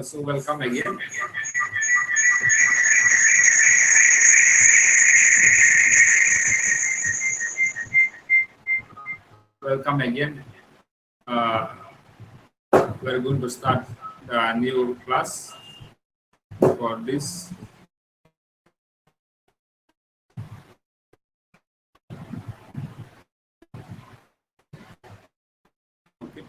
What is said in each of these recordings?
So welcome again. Welcome again. Uh, we're going to start the new class for this. Okay.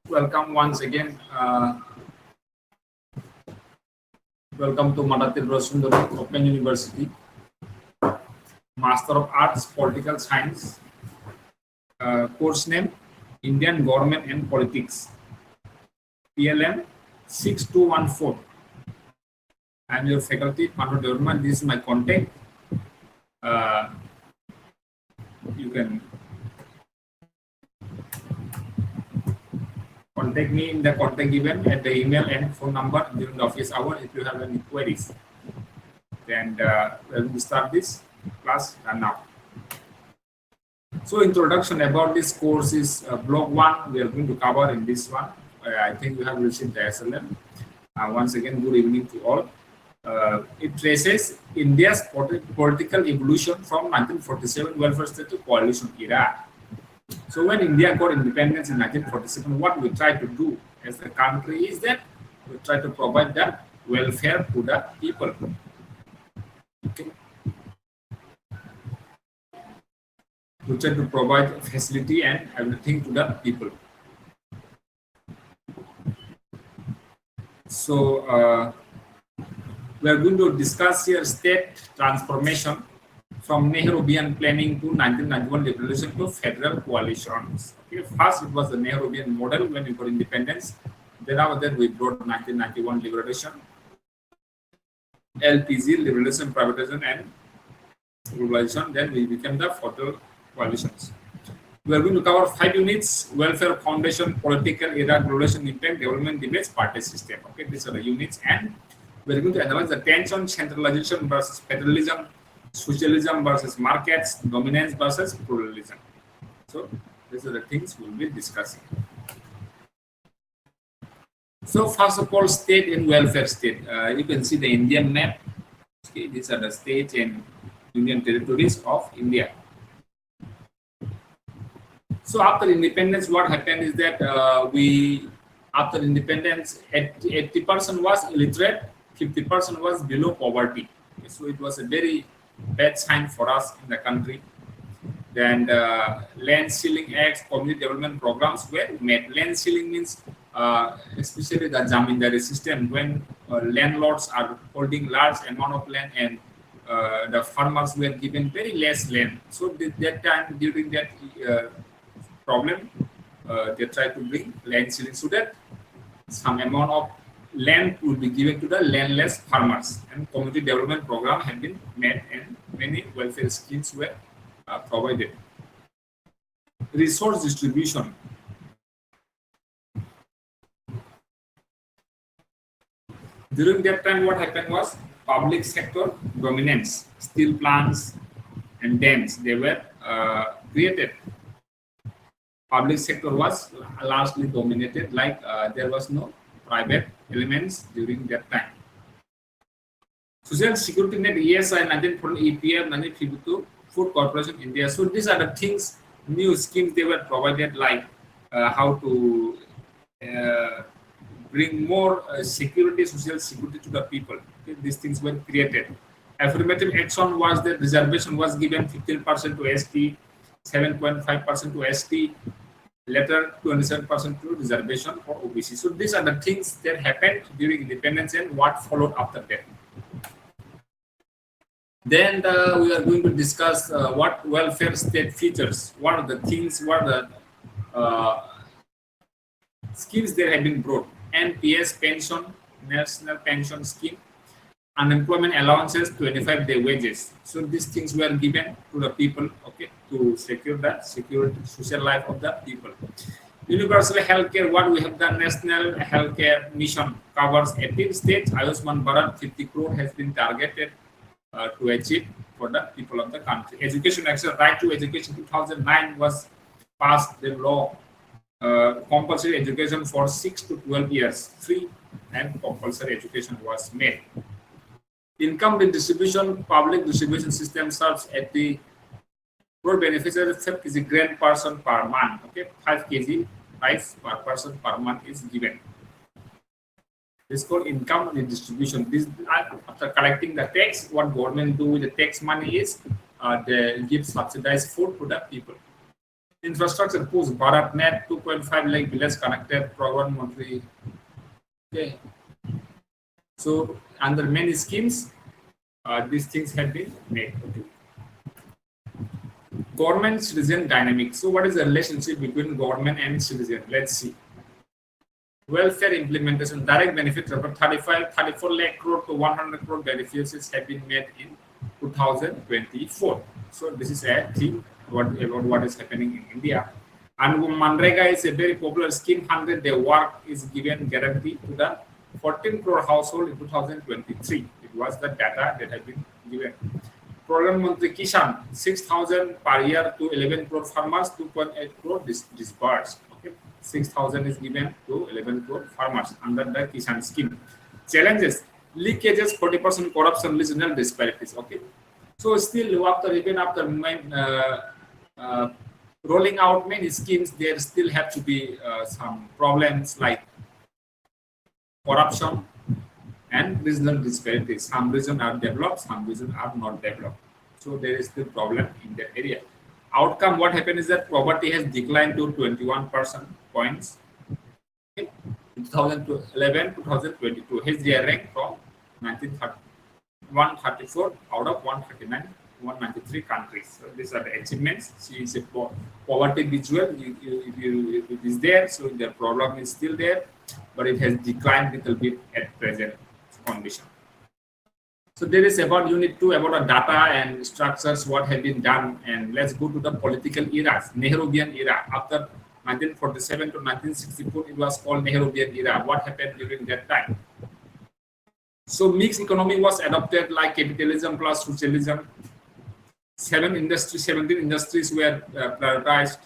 Welcome once again. Welcome to Madatir Rasundari Open University, Master of Arts, Political Science. Course name Indian Government and Politics. PLM 6214. I'm your faculty, Pando Devarman. This is my contact. You can contact me in the contact given at the email and phone number during the office hour if you have any queries. And we will start this class now. So introduction about this course is block 1. We are going to cover in this one. I think you have received the SLM. Once again, good evening to all. It traces India's political evolution from 1947 welfare state to coalition era. So when India got independence in 1947, what we try to do as a country is that we try to provide the welfare to the people. Okay. We try to provide facility and everything to the people. So we are going to discuss here state transformation from Nehruvian planning to 1991 liberalization to federal coalitions. Okay. First, it was the Nehruvian model when we got independence. Then after that, we brought 1991 liberalization, LPG, liberalization, privatization, and globalization. Then we became the federal coalitions. We are going to cover 5 units: welfare foundation, political era, globalization impact, development debates, party system. Okay, these are the units, and we are going to analyze the tension, centralization versus federalism, socialism versus markets, dominance versus pluralism. So these are the things we will be discussing. So first of all, state and welfare state. You can see the Indian map. Okay, these are the states and union territories of India. So after independence, what happened is that after independence, 80% was illiterate, 50% was below poverty. Okay, so it was a very bad sign for us in the country. Then land ceiling acts, community development programs were made. Land ceiling means especially the zamindari system, when landlords are holding large amount of land and the farmers were given very less land. So that time, during that problem, they tried to bring land ceiling so that some amount of land will be given to the landless farmers, and community development program have been made and many welfare schemes were provided. Resource distribution. During that time, what happened was public sector dominance. Steel plants and dams, they were created. Public sector was largely dominated, like there was no private elements during that time. Social security net, ESI 1940, EPF 1952, Food Corporation India. So these are the things, new schemes they were provided, like how to bring more security, social security to the people. Okay, these things were created. Affirmative action was that reservation was given 15% to ST, 7.5% to ST, later 27% to reservation for OBC. So these are the things that happened during independence and what followed after that. Then we are going to discuss what welfare state features, what are the things, what are the schemes that have been brought. NPS pension, National Pension Scheme, unemployment allowances, 25-day wages. So these things were given to the people, okay, to secure the security, social life of the people. Universal healthcare, what we have done, National Healthcare Mission covers 18 states. Ayushman Bharat 50 crore has been targeted. to achieve for the people of the country. Education Action, Right to Education 2009 was passed the law, compulsory education for 6 to 12 years, free and compulsory education was made. Income redistribution, public distribution system serves at the crore beneficiaries 5 kg grant person per month. Okay, 5 kg rice per person per month is given. This is called income redistribution. This after collecting the tax, what government do with the tax money is they give subsidized food to the people. Infrastructure push BharatNet 2.5 lakh village connected program monthly. Okay, so under many schemes, these things have been made. Okay. Government citizen dynamic. So what is the relationship between government and citizen? Let's see. Welfare implementation, direct benefit 34 lakh crore to 100 crore beneficiaries have been made in 2024. So this is a thing about what is happening in India. And Manrega is a very popular scheme. 100-day work is given guarantee to the 14 crore household in 2023. It was the data that had been given. Program Mantri Kishan, 6,000 per year to 11 crore farmers, 2.8 crore disbursed. Okay, 6,000 is given to 11 crore farmers under the Kishan scheme. Challenges: leakages, 40% corruption, regional disparities. Okay, so still even after rolling out many schemes, there still have to be some problems like corruption and regional disparities. Some regions are developed, some regions are not developed. So there is still problem in that area. Outcome, what happened is that poverty has declined to 21% points. Okay. In 2011, 2022, his year rank from 134 out of 139, 193 countries. So these are the achievements. See, it's a poverty visual. If it is there, so the problem is still there, but it has declined a little bit at present condition. So there is about unit 2 about the data and structures, what have been done, and let's go to the political eras. Nehruvian era. After 1947 to 1964, it was called Nehruvian era. What happened during that time? So mixed economy was adopted, like capitalism plus socialism. 17 industries were prioritized.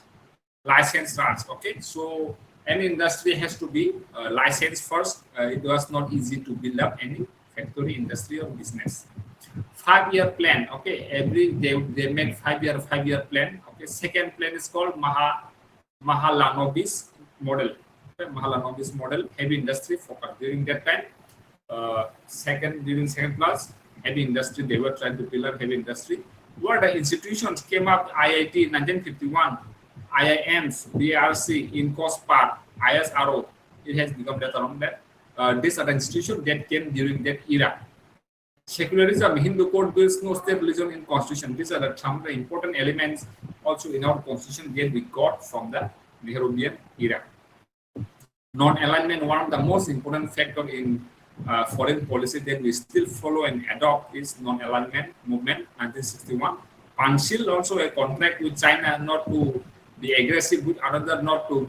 License runs. Okay, so any industry has to be licensed first. It was not easy to build up any factory, industry, or business. 5-year plan. Okay, they make 5-year plan. Okay, second plan is called Mahalanobis model. Okay, Mahalanobis model, heavy industry focus. During that time, during second class, heavy industry, they were trying to build up heavy industry. What the institutions came up? IIT in 1951, IIMs, BRC, INCOS Park, ISRO. It has become later on that. These are the institutions that came during that era. Secularism, Hindu code builds no state religion in constitution. These are some of the important elements also in our constitution that we got from the Nehruvian era. Non-alignment, one of the most important factors in foreign policy that we still follow and adopt is non-alignment movement, 1961. Panchil, also a contract with China not to be aggressive with another, not to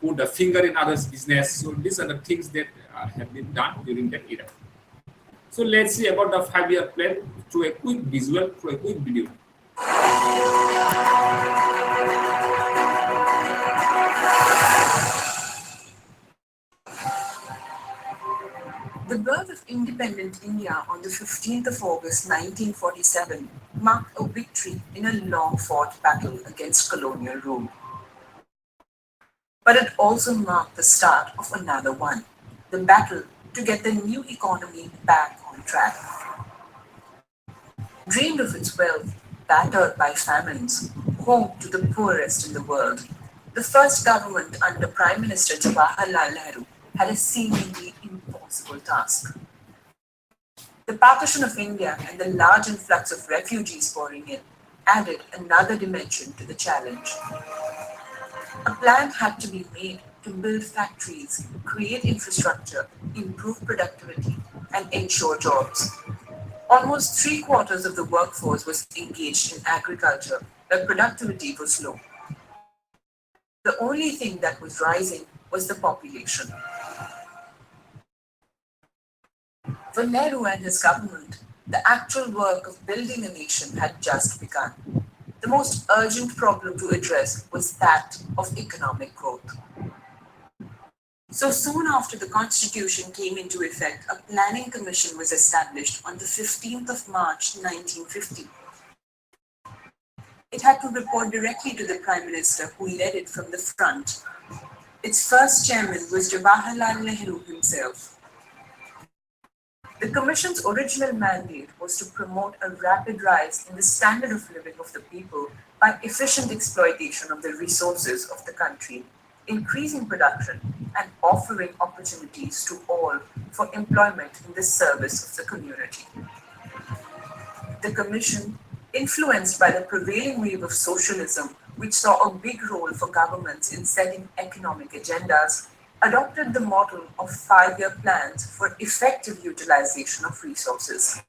put the finger in others' business. So these are the things that have been done during that era. So let's see about the 5-year plan through a quick visual, through a quick video. The birth of independent India on the 15th of August 1947 marked a victory in a long-fought battle against colonial rule. But it also marked the start of another one, the battle to get the new economy back on track. Dreamed of its wealth, battered by famines, home to the poorest in the world, the first government under Prime Minister Jawaharlal Nehru had a seemingly impossible task. The partition of India and the large influx of refugees pouring in added another dimension to the challenge. A plan had to be made to build factories, create infrastructure, improve productivity, and ensure jobs. Almost 3/4 of the workforce was engaged in agriculture, where productivity was low. The only thing that was rising was the population. For Nehru and his government, the actual work of building a nation had just begun. The most urgent problem to address was that of economic growth. So soon after the constitution came into effect, a planning commission was established on the 15th of March 1950. It had to report directly to the Prime Minister, who led it from the front. Its first chairman was Jawaharlal Nehru himself. The Commission's original mandate was to promote a rapid rise in the standard of living of the people by efficient exploitation of the resources of the country, increasing production, and offering opportunities to all for employment in the service of the community. The Commission, influenced by the prevailing wave of socialism, which saw a big role for governments in setting economic agendas, adopted the model of 5-year plans for effective utilization of resources.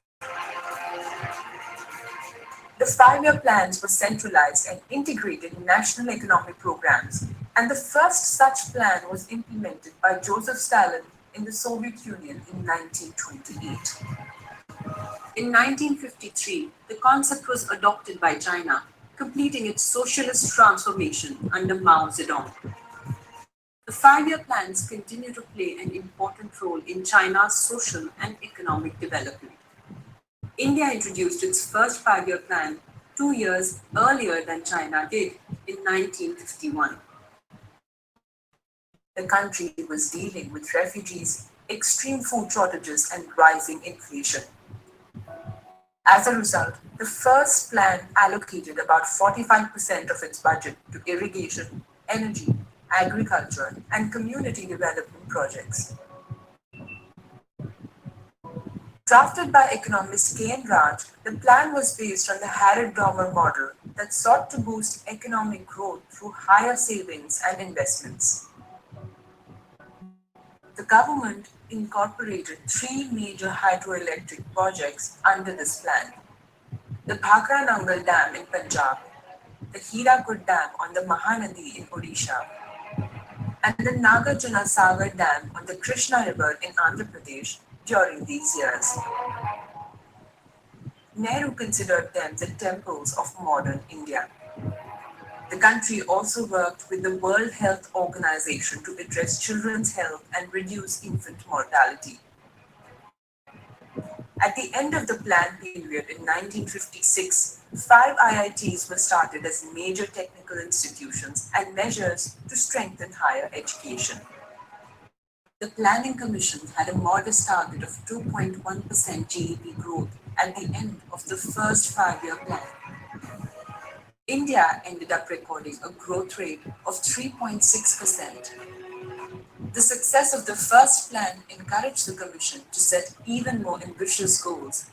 The 5-year plans were centralized and integrated in national economic programs, and the first such plan was implemented by Joseph Stalin in the Soviet Union in 1928. In 1953, the concept was adopted by China, completing its socialist transformation under Mao Zedong. The 5-year plans continue to play an important role in China's social and economic development. India introduced its first 5-year plan 2 years earlier than China did in 1951. The country was dealing with refugees, extreme food shortages, and rising inflation. As a result, the first plan allocated about 45% of its budget to irrigation, energy, agriculture, and community development projects. Drafted by economist K. N. Raj, the plan was based on the Harrod-Dormer model that sought to boost economic growth through higher savings and investments. The government incorporated 3 major hydroelectric projects under this plan: the Bhakra Nangal Dam in Punjab, the Hirakud Dam on the Mahanadi in Odisha, and the Nagarjuna Sagar Dam on the Krishna River in Andhra Pradesh during these years. Nehru considered them the temples of modern India. The country also worked with the World Health Organization to address children's health and reduce infant mortality. At the end of the plan period in 1956, 5 IITs were started as major technical institutions and measures to strengthen higher education. The Planning Commission had a modest target of 2.1% GDP growth at the end of the first 5-year plan. India ended up recording a growth rate of 3.6%. The success of the first plan encouraged the Commission to set even more ambitious goals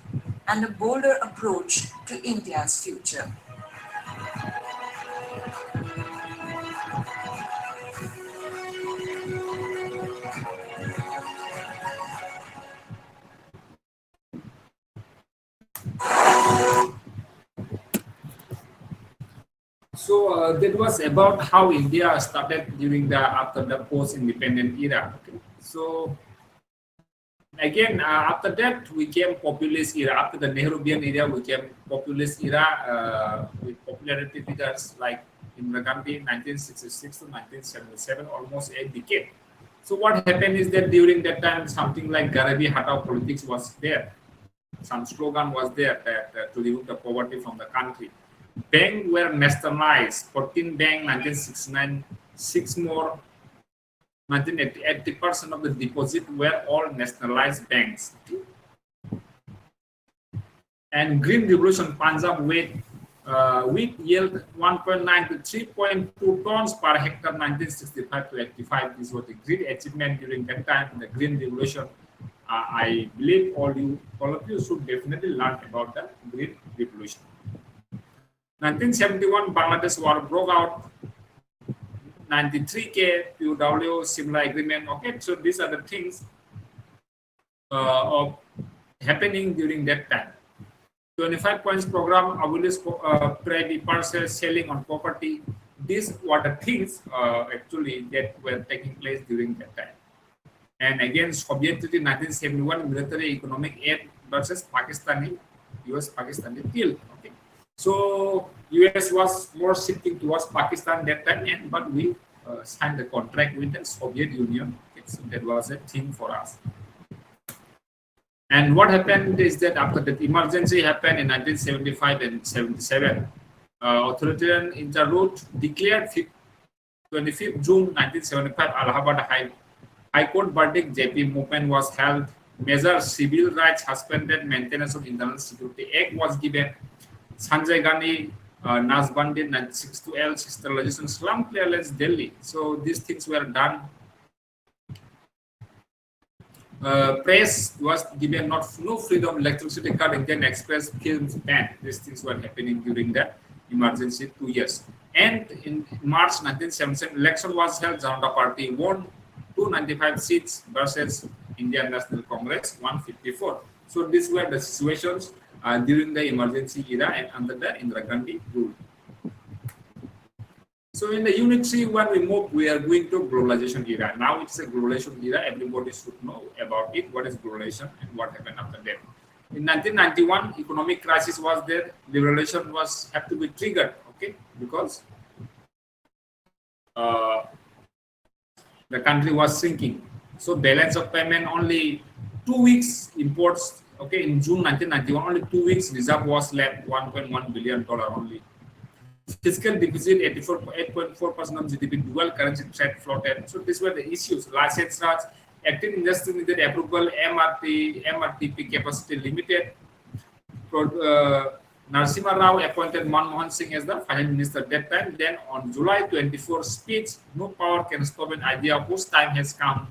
and a bolder approach to India's future. So that was about how India started during the after the post-independent era. Okay. So again, after that we came populist era. After the Nehruvian era, we came populist era with popularity figures like Indira Gandhi, 1966 to 1977, almost a decade. So what happened is that during that time, something like Garibi Hatao politics was there. Some slogan was there that to remove the poverty from the country. Banks were nationalized. 14 banks, 1969, 6 more, 1980, 80% of the deposit were all nationalized banks. And Green Revolution, Punjab wheat yield 1.9 to 3.2 tons per hectare, 1965 to 85. This was a great achievement during that time. The Green Revolution. I believe all of you should definitely learn about the Green Revolution. 1971, Bangladesh war broke out. 93K POW similar agreement. Okay, so these are the things of happening during that time. 25 points program, abolish pre-departure selling on property. These were the things actually that were taking place during that time. And again, Soviet Treaty 1971 military economic aid versus US-Pakistani deal. Okay, so US was more shifting towards Pakistan that time, but we signed the contract with the Soviet Union. Okay, so that was a thing for us. And what happened is that after that emergency happened in 1975 and 77, authoritarian interruled declared 25th June 1975 Allahabad High Court verdict. JP movement was held. Major civil rights suspended. Maintenance of Internal Security Act was given. Sanjay Gandhi, Nazbandi 96-L, sterilization, slum clearance, Delhi. So these things were done. Press was given no freedom, electricity cut, Indian Express, films banned. These things were happening during that emergency 2 years. And in March 1977, election was held. Janata Party won 295 seats versus Indian National Congress 154. So these were the situations during the emergency era and under the Indira Gandhi rule. So in the Unit 3, when we move, we are going to globalization era. Now it's a globalization era. Everybody should know about it. What is globalization and what happened after that? In 1991, economic crisis was there. Liberalization had to be triggered. Okay, because the country was shrinking. So balance of payment only 2 weeks imports. Okay, in June 1991, only 2 weeks reserve was left, $1.1 billion only. Fiscal deficit 8.4% of GDP, dual currency threat floated. So these were the issues. License Raj, active industry needed approval, MRTP capacity limited. Narasimha Rao appointed Manmohan Singh as the finance minister at that time. Then on July 24 speech, no power can stop an idea whose time has come,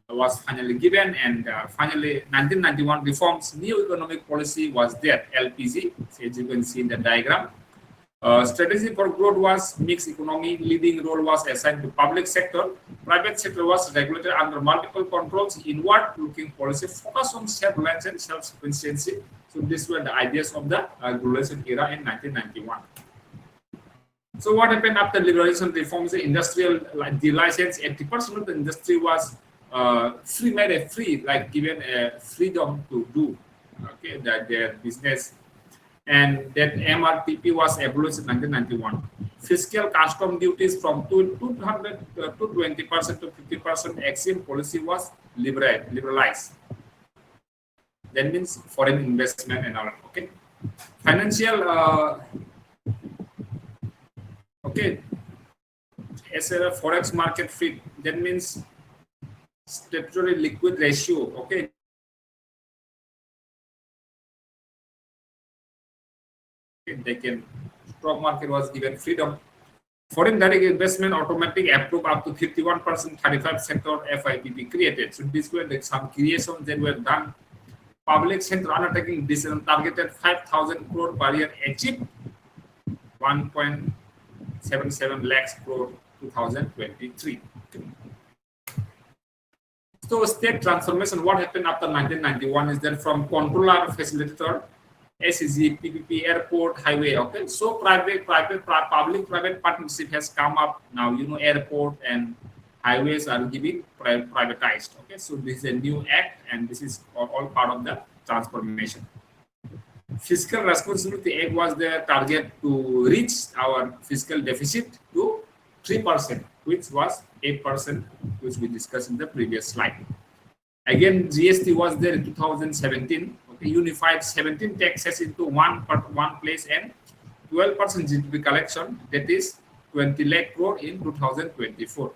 was finally given. And finally, 1991 reforms, new economic policy was there, LPG, as you can see in the diagram. Strategy for growth was mixed economy. Leading role was assigned to public sector. Private sector was regulated under multiple controls. Inward-looking policy focused on self-reliance and self-sufficiency. So these were the ideas of the globalization era in 1991. So what happened after liberalization reforms? The industrial license, 80% of the industry was free, like given a freedom to do their business. And that MRTP was abolished in 1991. Fiscal custom duties from 200 to 20% to 50% exim policy was liberalized. That means foreign investment and all. Okay, financial. As a forex market fit. That means statutory liquid ratio. Okay. They can, stock market was given freedom. Foreign direct investment automatic approved up to 51%, 35 sector FIPP created. So these were some creations that were done. Public sector undertaking decision targeted 5,000 crore per year, achieved 1.77 lakhs crore 2023. So state transformation, what happened after 1991 is that from controller, facilitator, SEZ, PPP, airport, highway. Okay, so public-private partnership has come up now. Airport and highways are giving privatized. Okay, so this is a new act, and this is all part of the transformation. Fiscal responsibility act was the target to reach our fiscal deficit to 3%, which was 8%, which we discussed in the previous slide. Again, GST was there in 2017. Unified 17 taxes into one place and 12% GDP collection, that is 20 lakh crore in 2024.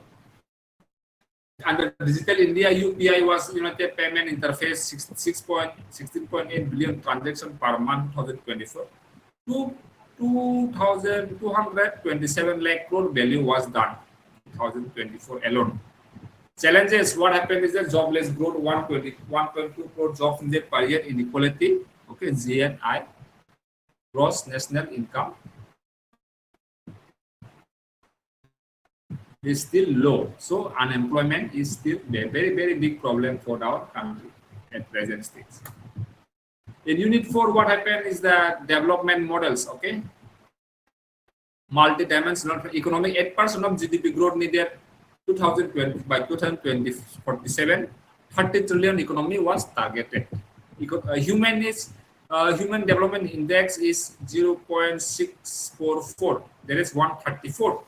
Under Digital India, UPI was United Payment Interface, 16.8 billion transactions per month 2024. 2,227 lakh crore value was done 2024 alone. Challenges, what happened is that jobless growth, 1.2 crore jobs needed per year, inequality, okay, GNI, gross national income is still low. So unemployment is still a very, very big problem for our country at present stage. In Unit 4, what happened is that development models, okay, multi-dimensional economic, 8% of GDP growth needed 2020 by 2047, 30 trillion economy was targeted. Human development index is 0.644. There is 134.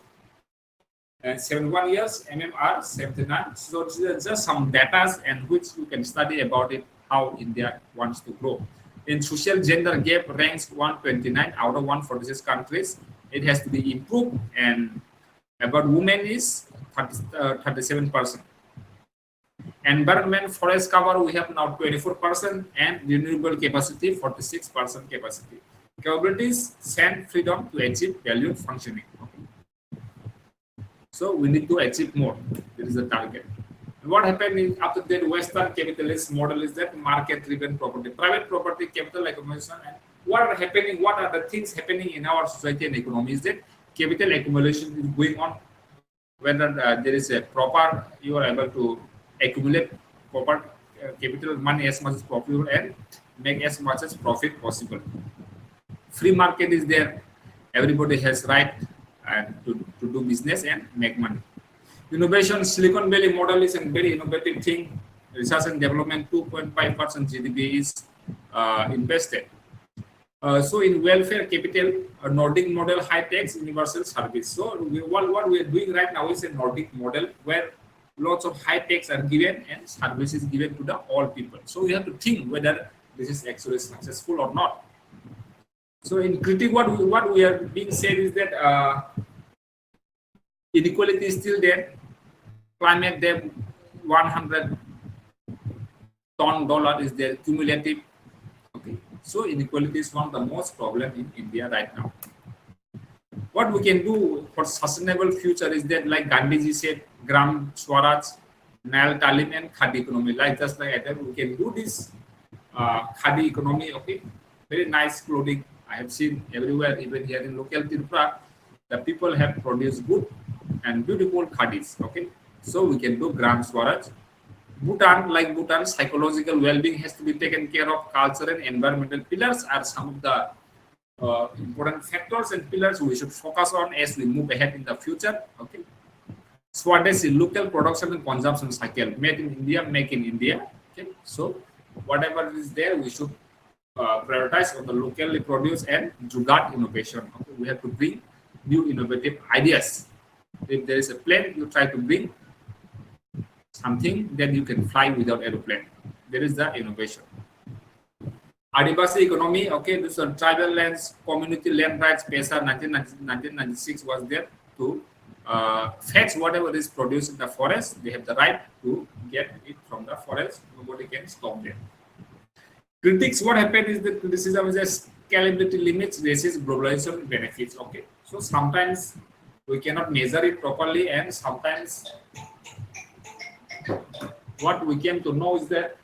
And 71 years, MMR 79. So just some data and which you can study about it, how India wants to grow. In social gender gap ranks 129 out of 146 countries. It has to be improved, and about women is 37%. Environment forest cover we have now 24%, and renewable capacity 46% capacity. Capabilities send freedom to achieve valued functioning. So we need to achieve more. This is the target. And what happened is after that Western capitalist model is that market-driven property, private property, capital accumulation, and what are happening? What are the things happening in our society and economy is that capital accumulation is going on. Whether there is a proper, you are able to accumulate proper capital money as much as possible and make as much as profit possible. Free market is there. Everybody has right and to do business and make money. Innovation, Silicon Valley model is a very innovative thing. Research and development, 2.5% GDP is invested. So in welfare capital, a Nordic model, high tax, universal service. So what we are doing right now is a Nordic model where lots of high tax are given and services given to the all people. So we have to think whether this is actually successful or not. So in critique, what we are being said is that inequality is still there. Climate debt, $100 ton is there, cumulative. Okay, so inequality is one of the most problem in India right now. What we can do for sustainable future is that, like Gandhiji said, Gram Swaraj, Nal Talim, and Khadi economy. Like just like that, we can do this Khadi economy. Okay, very nice clothing. I have seen everywhere, even here in local Tripura, the people have produced good and beautiful khadis. Okay, so we can do Gram Swaraj. Bhutan, like Bhutan, psychological well-being has to be taken care of. Culture and environmental pillars are some of the important factors and pillars we should focus on as we move ahead in the future. Okay, Swadeshi, local production and consumption cycle, made in India, make in India. Okay, so whatever is there, we should prioritize on the locally produced and jugaad innovation. Okay, we have to bring new innovative ideas. If there is a plane, you try to bring something that you can fly without aeroplane. There is the innovation. Adivasi economy, okay, this is tribal lands, community land rights, PESA 1996 was there to fetch whatever is produced in the forest. They have the right to get it from the forest. Nobody can stop them. Critics, what happened is the criticism is that scalability limits raises globalization benefits. Okay, so sometimes we cannot measure it properly, and sometimes what we came to know is that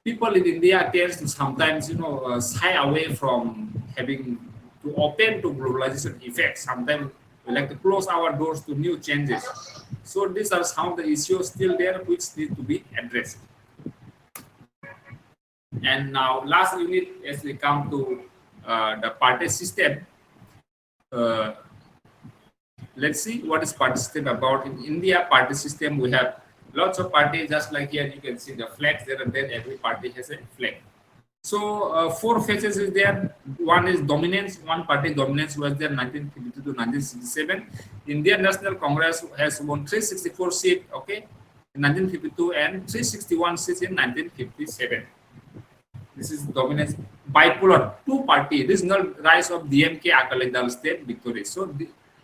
people in India tend to sometimes, shy away from having to open to globalization effects. Sometimes we like to close our doors to new changes. So these are some of the issues still there which need to be addressed. And now last unit, as we come to the party system, let's see what is party system about. In India, party system, we have lots of parties, just like here you can see the flags there, and then every party has a flag. So four phases is there. One is dominance. One party dominance was there 1952 to 1967. Indian National Congress has won 364 seats, okay, in 1952 and 361 seats in 1957. This is dominance. Bipolar, two-party, regional rise of DMK Akali Dal state victory. So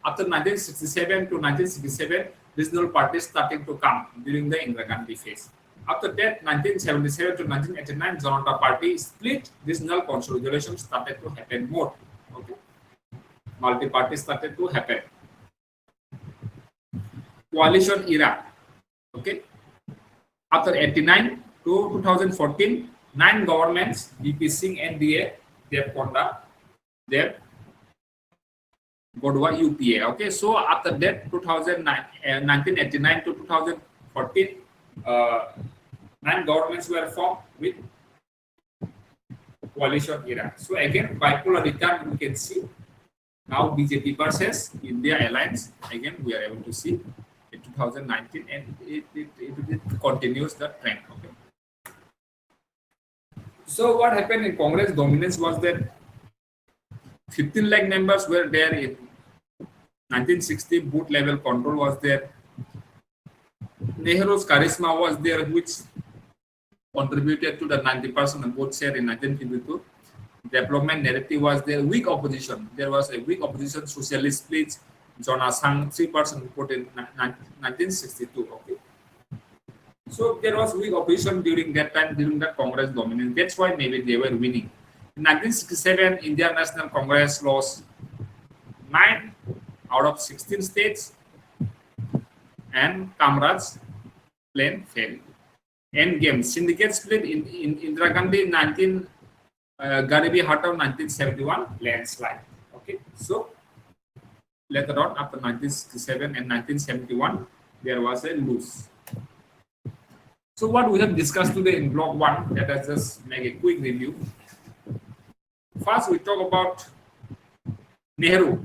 after 1967 to 1967, regional parties started to come during the Indira Gandhi phase. After that, 1977 to 1989, Janata Party split. Regional consolidation started to happen more. Okay, multi-party started to happen. Coalition era. Okay, after 89 to 2014, 9 governments, BP Singh NDA, Devkonda, Dev Godwa UPA. Okay, so after that, 1989 to 2014, 9 governments were formed with coalition era. So again, bipolar return we can see. Now BJP versus India alliance. Again, we are able to see it 2019, and it continues the trend. Okay. So what happened in Congress dominance was that 15 lakh members were there in 1960. Booth level control was there. Nehru's charisma was there, which contributed to the 90% vote share in 1952. Development narrative was there. Weak opposition. There was a weak opposition. Socialist split. John Asang 3% vote in 1962. Okay. So there was weak opposition during that time, during the Congress dominance. That's why maybe they were winning. In 1967, Indian National Congress lost 9 out of 16 states, and Kamraj's plan failed. Endgame syndicate split in Indira Gandhi 19 Garibi Hataao 1971 landslide. Okay, so later on after 1967 and 1971 there was a loss. So what we have discussed today in block 1, let us just make a quick review. First we talk about Nehru.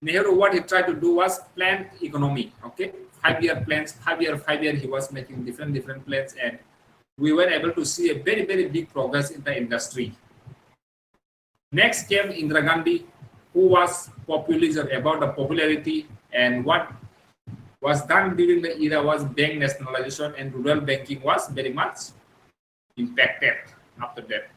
Nehru, what he tried to do was planned economy. Okay, 5-year plans, 5-year, he was making different plans, and we were able to see a very big progress in the industry. Next came Indira Gandhi, who was populism about the popularity, and what was done during the era was bank nationalization, and rural banking was very much impacted after that.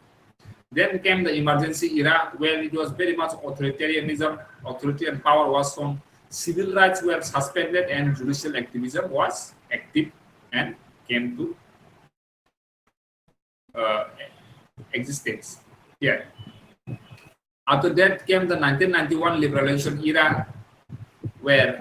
Then came the emergency era, where it was very much authoritarianism, authoritarian power was shown, civil rights were suspended, and judicial activism was active and came to existence here. After that came the 1991 liberalization era, where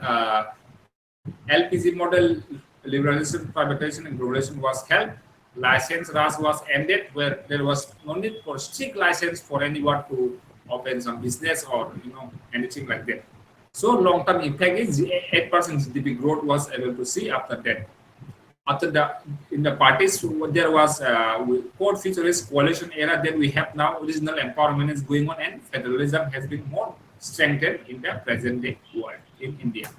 LPG model liberalization, privatization, and regulation was held. License Raj was ended, where there was no need for strict license for anyone to open some business or anything like that. So long-term impact is 8% GDP growth was able to see after that. After in the parties, there was core futurist coalition era that we have now. Regional empowerment is going on, and federalism has been more strengthened in the present day world in India.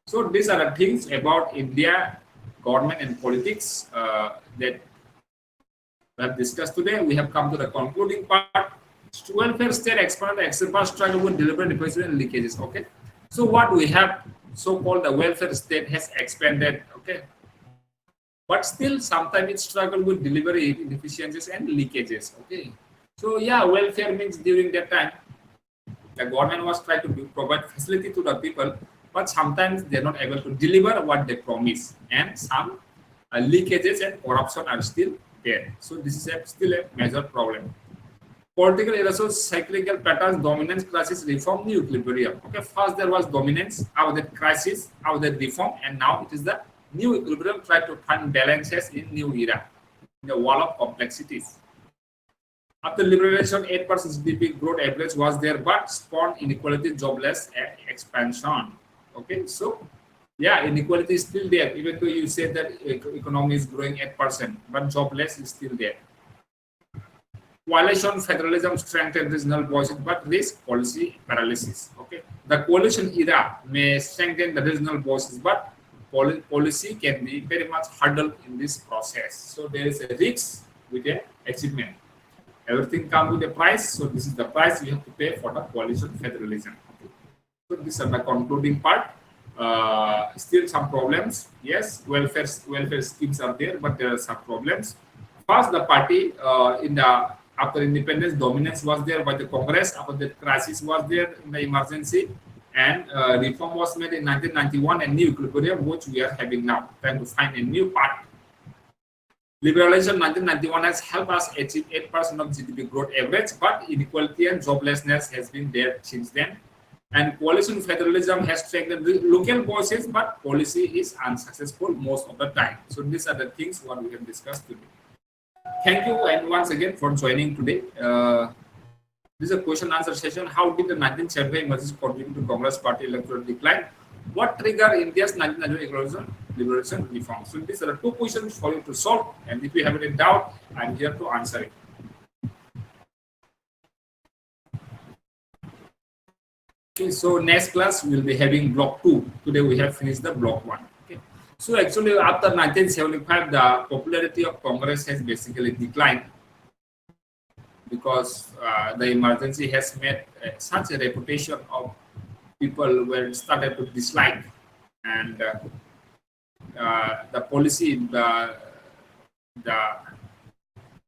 So these are the things about India, government and politics that we have discussed today. We have come to the concluding part. Welfare state expanded the external struggle with deliberate deficit and leakages. Okay, so what we have, so-called the welfare state has expanded. Okay, but still sometimes it struggle with delivery deficiencies and leakages. Okay, so yeah, welfare means during that time the government was trying to provide facility to the people, but sometimes they're not able to deliver what they promise, and some leakages and corruption are still there. So this is still a major problem. Political erosion, cyclical patterns, dominance, crisis, reform, new equilibrium. Okay, first there was dominance, after that crisis, after that reform, and now it is the new equilibrium, try to find balances in new era, in the wall of complexities. After liberalization, 8% GDP growth average was there, but spawned inequality, jobless, and expansion. Okay, so yeah, inequality is still there, even though you say that economy is growing 8%, but jobless is still there. Coalition federalism strengthened regional voices, but risk policy paralysis. Okay, the coalition era may strengthen the regional voices, but policy can be very much hurdled in this process. So there is a risk with the achievement. Everything comes with a price. So this is the price you have to pay for the coalition federalism. Okay. So this is the concluding part. Still some problems. Yes, welfare schemes are there, but there are some problems. First, the party after independence, dominance was there by the Congress. After that, crisis was there in the emergency, and reform was made in 1991, and new equilibrium, which we are having now, trying to find a new path. Liberalization 1991 has helped us achieve 8% of GDP growth average, but inequality and joblessness has been there since then. And coalition federalism has strengthened local voices, but policy is unsuccessful most of the time. So these are the things what we have discussed today. Thank you, and once again for joining today. This is a question answer session. How did the 1975 emergency contribute to Congress Party electoral decline? What triggered India's 1991 liberation reform? So these are the 2 questions for you to solve, and if you have any doubt, I'm here to answer it. Okay, so next class we'll be having block 2. Today we have finished the block 1. Okay. So actually after 1975 the popularity of Congress has basically declined because the emergency has made such a reputation of people were started to dislike, and the policy, the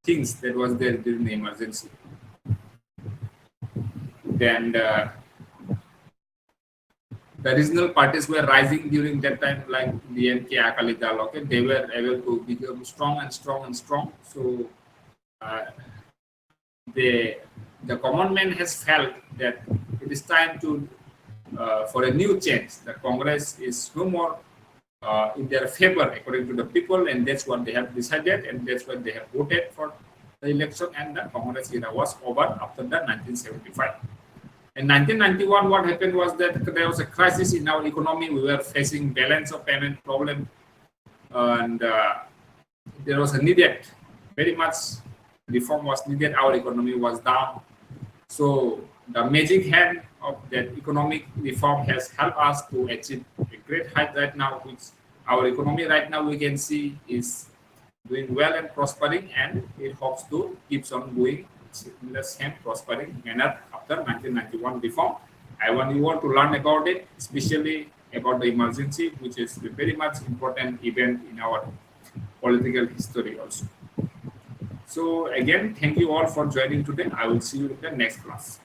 things that was there during the emergency. Then the regional parties were rising during that time, like B.Tech, Akali Dal. Okay, they were able to become strong and strong and strong. So uh, the common man has felt that it is time to for a new change. The Congress is no more in their favor according to the people, and that's what they have decided, and that's why they have voted for the election, and the Congress era was over after the 1975. In 1991, what happened was that there was a crisis in our economy. We were facing balance of payment problem, and there was a needed, very much reform was needed. Our economy was down. So the magic hand of that economic reform has helped us to achieve a great height right now, which our economy right now we can see is doing well and prospering, and it hopes to keeps on going in the same prospering manner after 1991 reform. I want you all to learn about it, especially about the emergency, which is a very much important event in our political history also. So again, thank you all for joining today. I will see you in the next class.